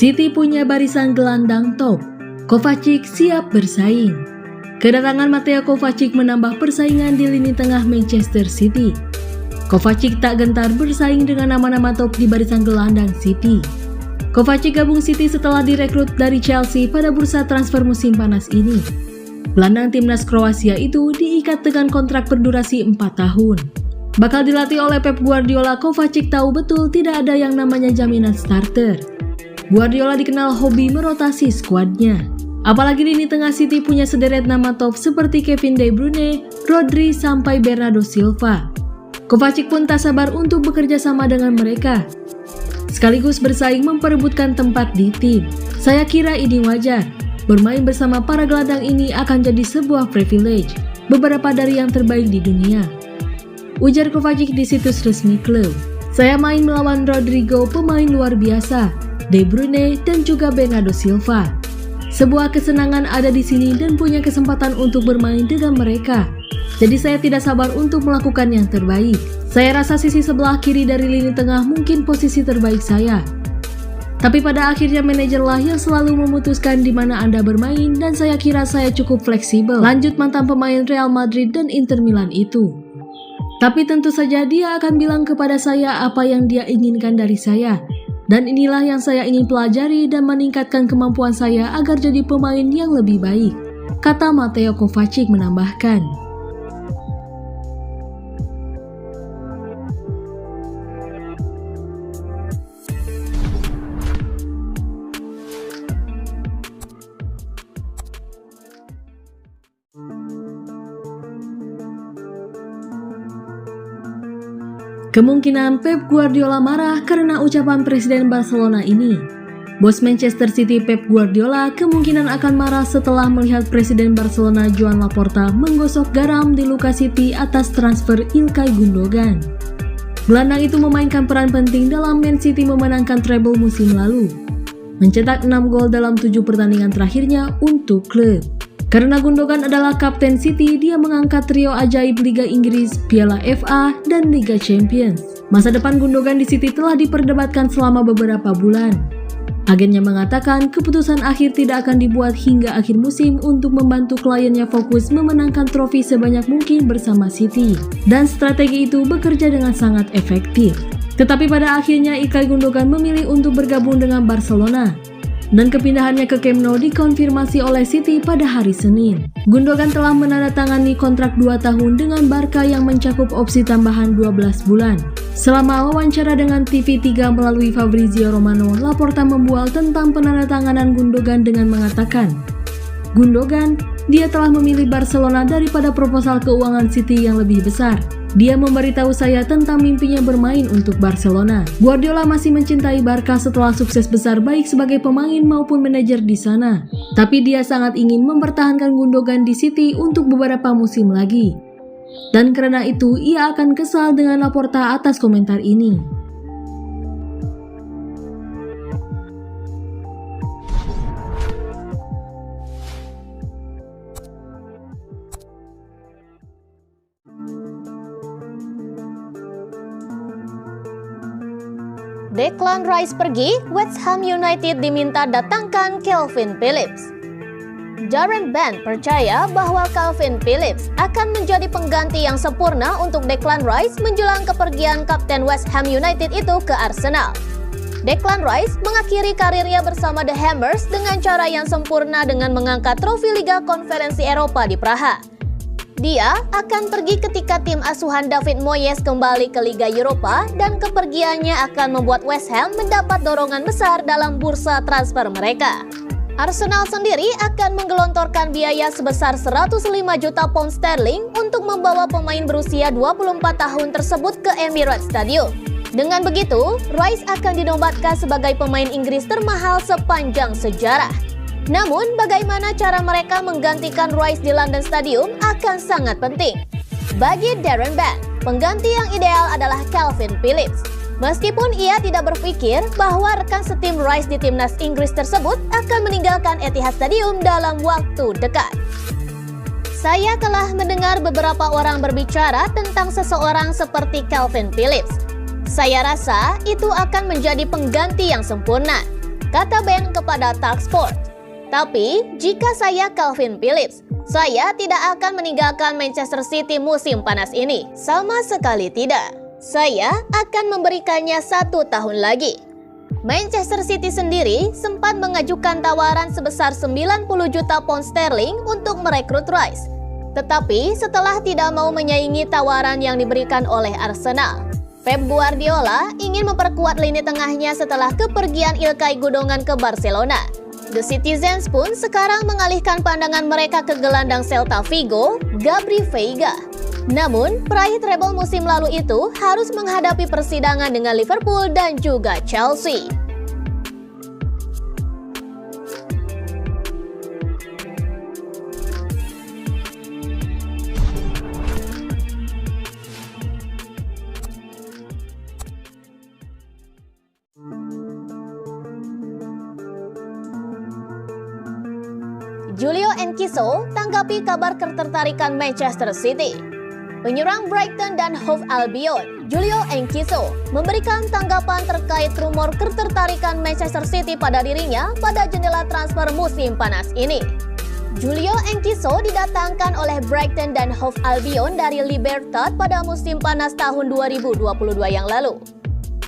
City punya barisan gelandang top. Kovacic siap bersaing. Kedatangan Mateo Kovacic menambah persaingan di lini tengah Manchester City. Kovacic tak gentar bersaing dengan nama-nama top di barisan gelandang City. Kovacic gabung City setelah direkrut dari Chelsea pada bursa transfer musim panas ini. Gelandang timnas Kroasia itu diikat dengan kontrak berdurasi 4 tahun. Bakal dilatih oleh Pep Guardiola, Kovacic tahu betul tidak ada yang namanya jaminan starter. Guardiola dikenal hobi merotasi skuadnya. Apalagi lini tengah City punya sederet nama top seperti Kevin De Bruyne, Rodri, sampai Bernardo Silva. Kovacic pun tak sabar untuk bekerja sama dengan mereka, sekaligus bersaing memperebutkan tempat di tim. Saya kira ini wajar. Bermain bersama para gelandang ini akan jadi sebuah privilege, beberapa dari yang terbaik di dunia, ujar Kovacic di situs resmi klub. Saya main melawan Rodrigo, pemain luar biasa, De Bruyne, dan juga Bernardo Silva. Sebuah kesenangan ada di sini dan punya kesempatan untuk bermain dengan mereka. Jadi saya tidak sabar untuk melakukan yang terbaik. Saya rasa sisi sebelah kiri dari lini tengah mungkin posisi terbaik saya. Tapi pada akhirnya manajerlah yang selalu memutuskan di mana Anda bermain dan saya kira saya cukup fleksibel. Lanjut mantan pemain Real Madrid dan Inter Milan itu. Tapi tentu saja dia akan bilang kepada saya apa yang dia inginkan dari saya. Dan inilah yang saya ingin pelajari dan meningkatkan kemampuan saya agar jadi pemain yang lebih baik, kata Mateo Kovacic menambahkan. Kemungkinan Pep Guardiola marah karena ucapan Presiden Barcelona ini. Bos Manchester City Pep Guardiola kemungkinan akan marah setelah melihat Presiden Barcelona Joan Laporta menggosok garam di luka City atas transfer Ilkay Gundogan. Gelandang itu memainkan peran penting dalam Man City memenangkan treble musim lalu, mencetak 6 gol dalam 7 pertandingan terakhirnya untuk klub. Karena Gundogan adalah kapten City, dia mengangkat trio ajaib Liga Inggris, Piala FA, dan Liga Champions. Masa depan Gundogan di City telah diperdebatkan selama beberapa bulan. Agennya mengatakan keputusan akhir tidak akan dibuat hingga akhir musim untuk membantu kliennya fokus memenangkan trofi sebanyak mungkin bersama City. Dan strategi itu bekerja dengan sangat efektif. Tetapi pada akhirnya Ilkay Gundogan memilih untuk bergabung dengan Barcelona. Dan kepindahannya ke Camp Nou dikonfirmasi oleh City pada hari Senin. Gundogan telah menandatangani kontrak 2 tahun dengan Barca yang mencakup opsi tambahan 12 bulan. Selama wawancara dengan TV3 melalui Fabrizio Romano, Laporta membual tentang penandatanganan Gundogan dengan mengatakan, Gundogan, dia telah memilih Barcelona daripada proposal keuangan City yang lebih besar. Dia memberitahu saya tentang mimpinya bermain untuk Barcelona. Guardiola masih mencintai Barca setelah sukses besar baik sebagai pemain maupun manajer di sana. Tapi dia sangat ingin mempertahankan Gundogan di City untuk beberapa musim lagi. Dan karena itu, ia akan kesal dengan Laporta atas komentar ini. Declan Rice pergi, West Ham United diminta datangkan Calvin Phillips. Darren Bent percaya bahwa Calvin Phillips akan menjadi pengganti yang sempurna untuk Declan Rice menjelang kepergian kapten West Ham United itu ke Arsenal. Declan Rice mengakhiri karirnya bersama The Hammers dengan cara yang sempurna dengan mengangkat trofi Liga Konferensi Eropa di Praha. Dia akan pergi ketika tim asuhan David Moyes kembali ke Liga Eropa dan kepergiannya akan membuat West Ham mendapat dorongan besar dalam bursa transfer mereka. Arsenal sendiri akan menggelontorkan biaya sebesar 105 juta pound sterling untuk membawa pemain berusia 24 tahun tersebut ke Emirates Stadium. Dengan begitu, Rice akan dinobatkan sebagai pemain Inggris termahal sepanjang sejarah. Namun, bagaimana cara mereka menggantikan Rice di London Stadium akan sangat penting. Bagi Darren Bent, pengganti yang ideal adalah Calvin Phillips. Meskipun ia tidak berpikir bahwa rekan setim Rice di timnas Inggris tersebut akan meninggalkan Etihad Stadium dalam waktu dekat. Saya telah mendengar beberapa orang berbicara tentang seseorang seperti Calvin Phillips. Saya rasa itu akan menjadi pengganti yang sempurna. kata Ben kepada Talksport. Tapi, jika saya Calvin Phillips, saya tidak akan meninggalkan Manchester City musim panas ini. Sama sekali tidak. Saya akan memberikannya 1 tahun lagi. Manchester City sendiri sempat mengajukan tawaran sebesar 90 juta pound sterling untuk merekrut Rice. Tetapi setelah tidak mau menyaingi tawaran yang diberikan oleh Arsenal, Pep Guardiola ingin memperkuat lini tengahnya setelah kepergian Ilkay Gundogan ke Barcelona. The Citizens pun sekarang mengalihkan pandangan mereka ke gelandang Celta Vigo, Gabri Veiga. Namun, peraih treble musim lalu itu harus menghadapi persidangan dengan Liverpool dan juga Chelsea. Julio Enciso tanggapi kabar ketertarikan Manchester City. Penyerang Brighton dan Hove Albion, Julio Enciso, memberikan tanggapan terkait rumor ketertarikan Manchester City pada dirinya pada jendela transfer musim panas ini. Julio Enciso didatangkan oleh Brighton dan Hove Albion dari Libertad pada musim panas tahun 2022 yang lalu.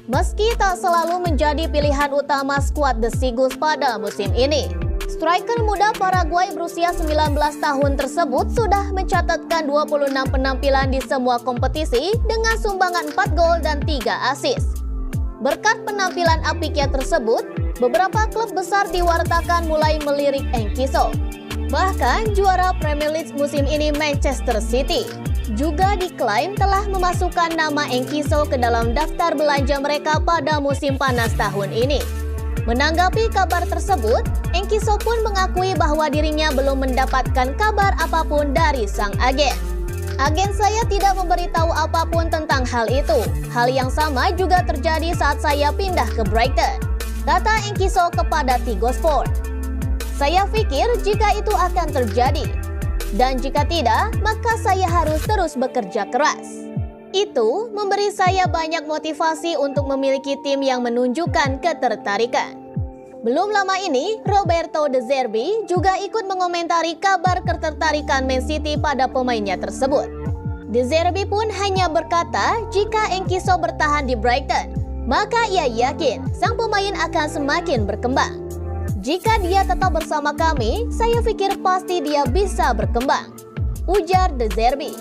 Meski tak selalu menjadi pilihan utama skuad The Seagulls pada musim ini, striker muda Paraguay berusia 19 tahun tersebut sudah mencatatkan 26 penampilan di semua kompetisi dengan sumbangan 4 gol dan 3 assist. Berkat penampilan apiknya tersebut, beberapa klub besar diwartakan mulai melirik Enciso. Bahkan juara Premier League musim ini Manchester City juga diklaim telah memasukkan nama Enciso ke dalam daftar belanja mereka pada musim panas tahun ini. Menanggapi kabar tersebut, Enciso pun mengakui bahwa dirinya belum mendapatkan kabar apapun dari sang agen. Agen saya tidak memberitahu apapun tentang hal itu. Hal yang sama juga terjadi saat saya pindah ke Brighton, kata Enciso kepada Tigo Sport. Saya pikir jika itu akan terjadi, dan jika tidak, maka saya harus terus bekerja keras. Itu memberi saya banyak motivasi untuk memiliki tim yang menunjukkan ketertarikan. Belum lama ini, Roberto De Zerbi juga ikut mengomentari kabar ketertarikan Man City pada pemainnya tersebut. De Zerbi pun hanya berkata jika Enciso bertahan di Brighton, maka ia yakin sang pemain akan semakin berkembang. Jika dia tetap bersama kami, saya pikir pasti dia bisa berkembang, ujar De Zerbi.